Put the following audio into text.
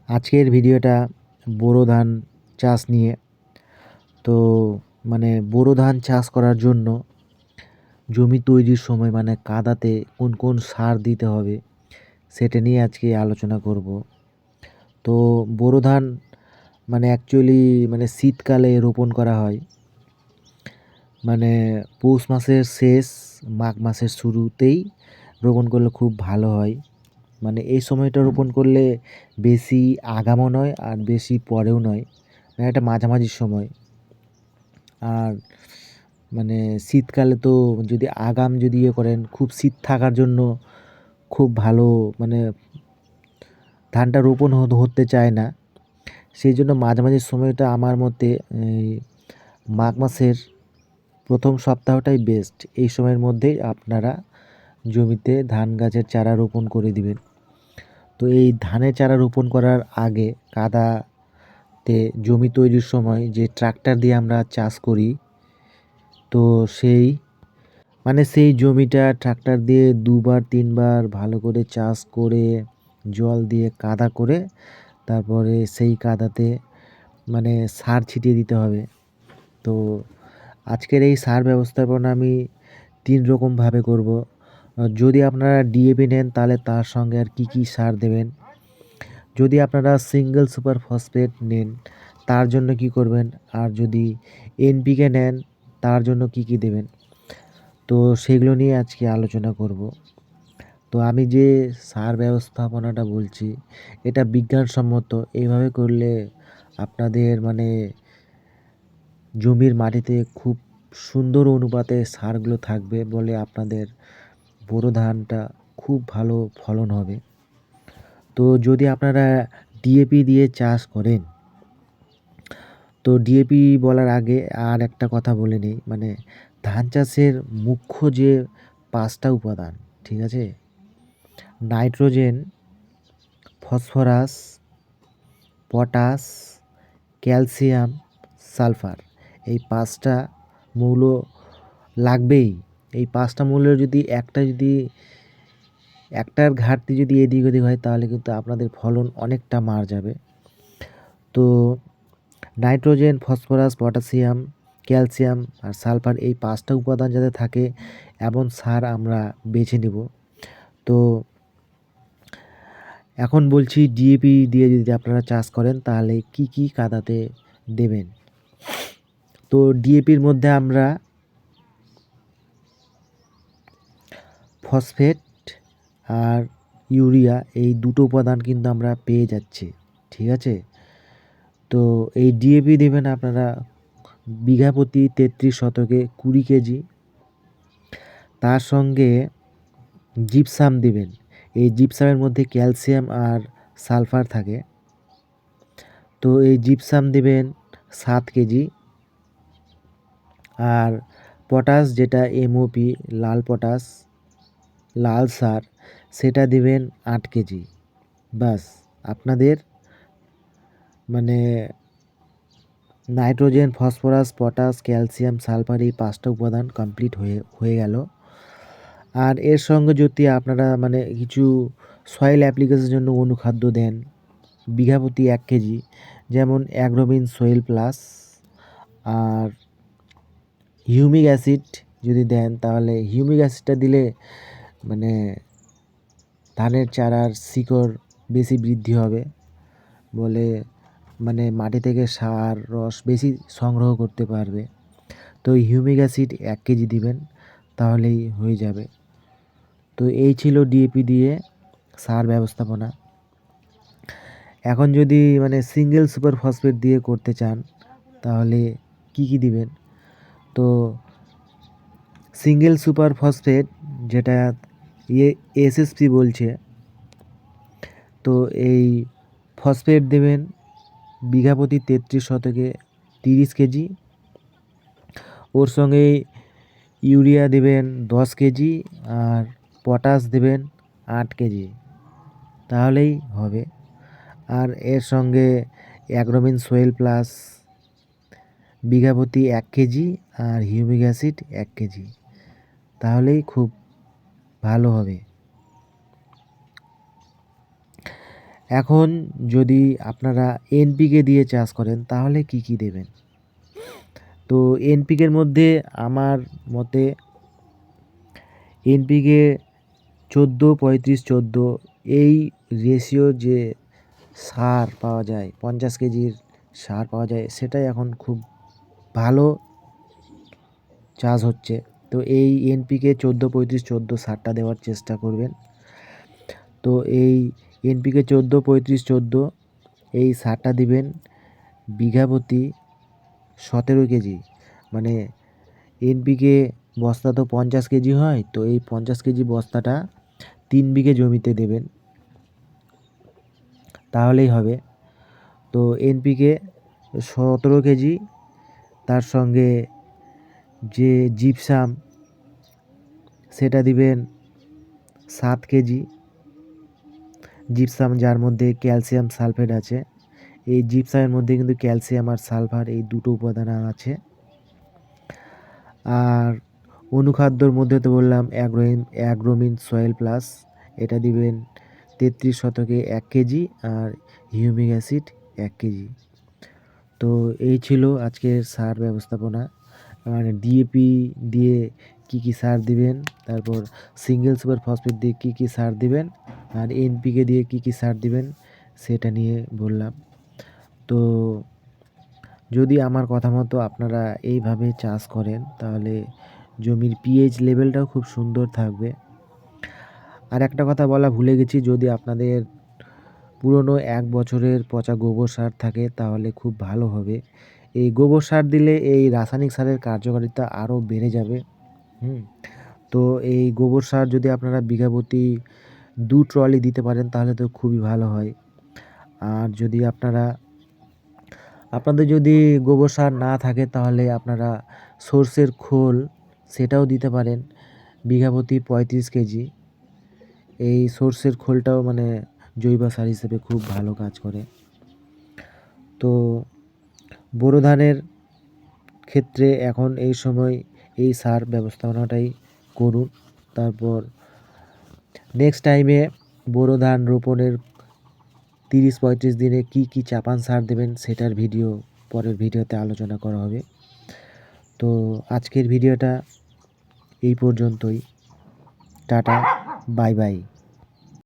আজকের ভিডিওটা বোরো ধান চাষ নিয়ে। তো বোরো ধান চাষ করার জন্য জমি তৈরির সময় কাদাতে কোন কোন সার দিতে হবে সেটা নিয়ে আজকে আলোচনা করব। তো বোরো ধান অ্যাকচুয়ালি শীতকালে রোপণ করা হয়, পৌষ মাসের শেষ মাঘ মাসের শুরুতেই রোপণ করলে খুব ভালো হয়। এই সময়টা রোপণ করলে বেশি আগামও নয় আর বেশি পরেও নয়, একটা মাঝামাঝি সময়। আর শীতকালে তো যদি আগাম যদি করেন, খুব শীত থাকার জন্য খুব ভালো ধানটা রোপণ হতে চায় না। সেই জন্য মাঝামাঝি সময়টা আমার মতে মাঘ মাসের প্রথম সপ্তাহটাই বেস্ট। এই সময়ের মধ্যেই আপনারা জমিতে ধান গাছের চারা রোপণ করে দিবেন। তো এই ধানের চারা রোপণ করার আগে কাদাতে জমি তৈরির সময় যে ট্রাক্টর দিয়ে আমরা চাষ করি, তো সেই জমিটা ট্রাক্টর দিয়ে 2-3 বার ভালো করে চাষ করে জল দিয়ে কাদা করে তারপরে সেই কাদাতে সার ছিটিয়ে দিতে হবে। তো আজকের এই সার ব্যবস্থাপনা আমি 3 রকমভাবে করব। যদি আপনারা ডিএপি নেন তাহলে তার সঙ্গে আর কি সার দেবেন। যদি আপনারা সিঙ্গেল সুপার ফসফেট নেন তার জন্য কি করবেন, আর যদি এনপিকে নেন তার জন্য কি দেবেন, তো সেগুলো নিয়ে আজকে আলোচনা করব। তো আমি যে সার ব্যবস্থাপনাটা বলছি এটা বিজ্ঞানসম্মত। এইভাবে করলে আপনাদের জমির মাটিতে খুব সুন্দর অনুপাতে সারগুলো থাকবে বলে আপনাদের বোরো ধানটা খুব ভালো ফলন হবে। তো যদি আপনারা ডিএপি দিয়ে চাষ করেন, তো ডিএপি বলার আগে আর একটা কথা বলে নিই, ধান চাষের মুখ্য যে 5টা উপাদান, ঠিক আছে? Nitrogen, phosphorus, potash, calcium, sulphur, এই 5টা মৌল লাগবেই। এই 5টা মৌলের যদি একটার ঘাটতি যদি এদিক ওদিক হয় তাহলে কিন্তু আপনাদের ফলন অনেকটা মার যাবে। তো নাইট্রোজেন, ফসফরাস, পটাশিয়াম, ক্যালসিয়াম আর সালফার, এই 5টা উপাদান যাতে থাকে এমন সার আমরা বেছে নেব। তো এখন বলছি ডিএপি দিয়ে যদি আপনারা চাষ করেন তাহলে কি কাদাতে দেবেন। তো ডিএপির মধ্যে আমরা ফসফেট আর ইউরিয়া, এই দুটো উপাদান কিন্তু আমরা পেয়ে যাচ্ছি, ঠিক আছে? তো এই ডিএপি দেবেন আপনারা বিঘা প্রতি 33 শতকে 20 কেজি। তার সঙ্গে জিপসাম দিবেন। এই জিপসামের মধ্যে ক্যালসিয়াম আর সালফার থাকে। তো এই জিপসাম দিবেন 7 কেজি। আর পটাশ, যেটা এমওপি, লাল পটাশ, লাল সার, সেটা দিবেন 8 কেজি। বাস, আপনাদের nitrogen, phosphorus, potash, calcium, sulphur, এই 5টা উপাদান কমপ্লিট হয়ে গেল। আর এর সঙ্গে যদি আপনারা কিছু সয়েল অ্যাপ্লিকেশনের জন্য অনুখাদ্য দেন বিঘা প্রতি 1 কেজি, যেমন অ্যাগ্রোবিন সয়েল প্লাস। আর হিউমিক অ্যাসিড যদি দেন তাহলে হিউমিক অ্যাসিডটা দিলে ধানের চারার শিকড় বেশি বৃদ্ধি হবে বলে মাটি থেকে সার রস বেশি সংগ্রহ করতে পারবে। তো হিউমিক অ্যাসিড 1 কেজি দিবেন, তাহলেই হয়ে যাবে। তো এই ছিল ডিএপি দিয়ে সার ব্যবস্থাপনা। এখন যদি সিঙ্গেল সুপার ফসফেট দিয়ে করতে চান তাহলে কি দিবেন। তো সিঙ্গেল সুপার ফসফেট, যেটা এসএসপি বলছে, তো এই ফসফেট দেবেন বিঘা প্রতি 33 শতকে 30 কেজি। ওর সঙ্গে ইউরিয়া দেবেন 10 কেজি আর পটাশ দেবেন 8 কেজি, তাহলেই হবে। আর এর সঙ্গে অ্যাগ্রোমিন সোয়েল প্লাস বিঘা প্রতি 1 কেজি আর হিউমিক অ্যাসিড 1 কেজি, তাহলেই খুব ভালো হবে। এখন যদি আপনারা এনপিকে দিয়ে চাষ করেন তাহলে কি কি দেবেন? তো এনপিকের মধ্যে আমার মতে এনপিকে 14-35-14 এই রেশিও যে সার পাওয়া যায়, 50 কেজির সার পাওয়া যায়, সেটাই এখন খুব ভালো চাষ হচ্ছে। তো এই এনপিকে 14-35-14 সারটা দেওয়ার চেষ্টা করবেন। তো এই এনপিকে 14-35-14 এই সারটা দিবেন বিঘা প্রতি 17 কেজি। মানে এনপিকে বস্তা তো 50 কেজি হয়, তো এই 50 কেজি বস্তাটা 3 বিঘে জমিতে দেবেন, তাহলেই হবে। তো এনপিকে 17 কেজি, তার সঙ্গে যে জিপসাম সেটা দিবেন 7 কেজি। জিপসাম যার মধ্যে ক্যালসিয়াম সালফেট আছে। এই জিপসামের মধ্যে কিন্তু ক্যালসিয়াম আর সালফার এই দুটো উপাদান আছে। আর অনুখাদ্যর মধ্যে তো বললাম অ্যাগ্রোমিন সয়েল প্লাস, এটা দিবেন 33 শতকে 1 কেজি, আর হিউমিক অ্যাসিড 1 কেজি। তো এই ছিল আজকের সার ব্যবস্থাপনা। মানে ডিএপি দিয়ে কি কি সার দিবেন, তারপর সিঙ্গেল সুপার ফসফেট দিয়ে কি কি সার দিবেন, আর এনপিকে দিয়ে কি কি সার দিবেন সেটা নিয়ে বললাম। তো যদি আমার কথা মতো আপনারা এইভাবে চাষ করেন তাহলে জমির পিএইচ লেভেলটাও খুব সুন্দর থাকবে। আর একটা কথা বলা ভুলে গেছি, যদি আপনাদের পুরনো 1 বছরের পচা গোবর সার থাকে তাহলে খুব ভালো হবে। এই গোবর সার দিলে এই রাসায়নিক সারের কার্যকারিতা আরও বেড়ে যাবে। তো এই গোবর সার যদি আপনারা বিঘা প্রতি 2 ট্রলি দিতে পারেন তাহলে তো খুবই ভালো হয়। আর যদি আপনাদের যদি গোবর সার না থাকে তাহলে আপনারা সর্ষের খোল সেটাও দিতে পারেন বিঘা প্রতি 35 কেজি। এই সর্ষের খোলটাও মানে জৈব সার হিসেবে খুব ভালো কাজ করে। তো বোরো ধানের ক্ষেত্রে এখন এই সময় এই সার ব্যবস্থাপনাটাই করুন। তারপর নেক্সট টাইমে বোরো ধান রোপণের 30-35 দিনে কি কি চাপান সার দেবেন সেটার ভিডিও পরের ভিডিওতে আলোচনা করা হবে। তো আজকের ভিডিওটা এই পর্যন্তই। Tata, bye bye.